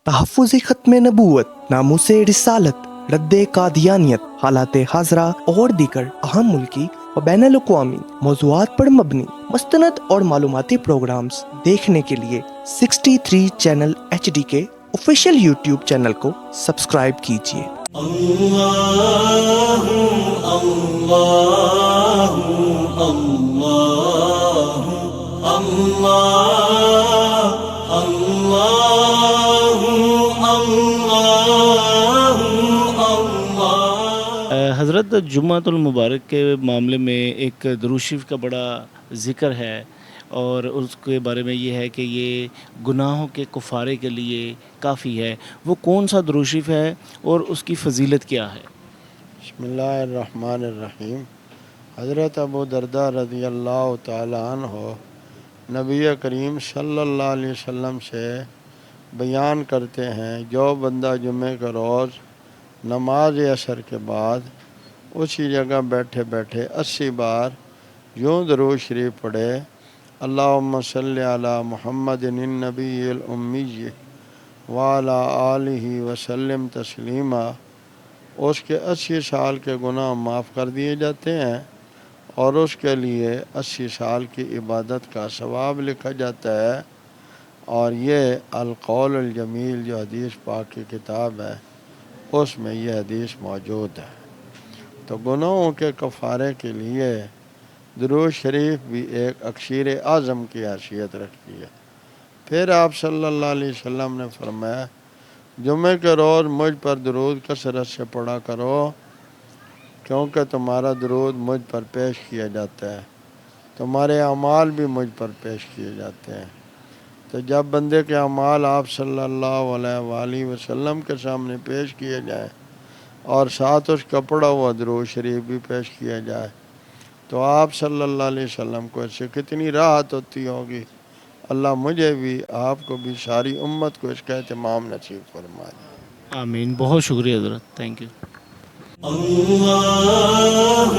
तहफ़्फ़ुज़ ख़त्म नबूवत, नामूस रिसालत, रद्द कादियानियत, हालात हाज़रा और दीगर अहम मुल्की व बैनुल अक़वामी मौज़ूआत पर मबनी मुस्तनद और मालूमाती प्रोग्राम्स देखने के लिए 63 चैनल HD के ऑफिशियल यूट्यूब चैनल को सब्सक्राइब कीजिए। अल्लाहु अल्लाहु अल्लाहु अल्लाह अल्लाहु अल्लाहु अल्लाह। हज़रत जुम्मतुल मुबारक के मामले में एक दुरूद शरीफ का बड़ा ज़िक्र है और उसके बारे में ये है कि ये गुनाहों के कुफ़ारे के लिए काफ़ी है। वो कौन सा दुरूद शरीफ है और उसकी फ़जीलत क्या है? बिस्मिल्लाहिर्रहमानिर्रहीम। हज़रत अबू दरदा रज़ी अल्लाह ताला अन्हु नबी करीम सल्लल्लाहु अलैहि वसल्लम से बयान करते हैं, जो बंदा जुमे के रोज़ नमाज असर के बाद उसी जगह बैठे बैठे 80 बार यूँ दरूद शरीफ पढ़े, अल्लाहुम्मा सल्लि अला मुहम्मदिन नबील उम्मी व अला आलिहि वसल्लम तस्लीमा, उसके 80 साल के गुनाह माफ़ कर दिए जाते हैं और उसके लिए 80 साल की इबादत का सवाब लिखा जाता है। और ये अल-कौल अल-जमील जो हदीस पाक की किताब है उसमें यह हदीस मौजूद है। तो गुनाहों के कफ़ारे के लिए दुरूद शरीफ भी एक अक्सीर आज़म की हैसियत रखती है। फिर आप सल्लल्लाहु अलैहि वसल्लम ने फरमाया, जुमे के रोज़ मुझ पर दुरूद कसरत से पढ़ा करो, क्योंकि तुम्हारा दुरूद मुझ पर पेश किया जाता है, तुम्हारे अमाल भी मुझ पर पेश किए जाते हैं। तो जब बंदे के अमाल आप सल्लल्लाहु अलैहि वसल्लम के सामने पेश किए जाए और साथ उसका पढ़ा हुआ दुरूद शरीफ भी पेश किया जाए, तो आप सल्लल्लाहु अलैहि वसल्लम को इससे कितनी राहत होती होगी। अल्लाह मुझे भी, आपको भी, सारी उम्मत को इसका एहतमाम नसीब फरमाए। आमीन। बहुत शुक्रिया हज़रत, थैंक यू। अल्लाह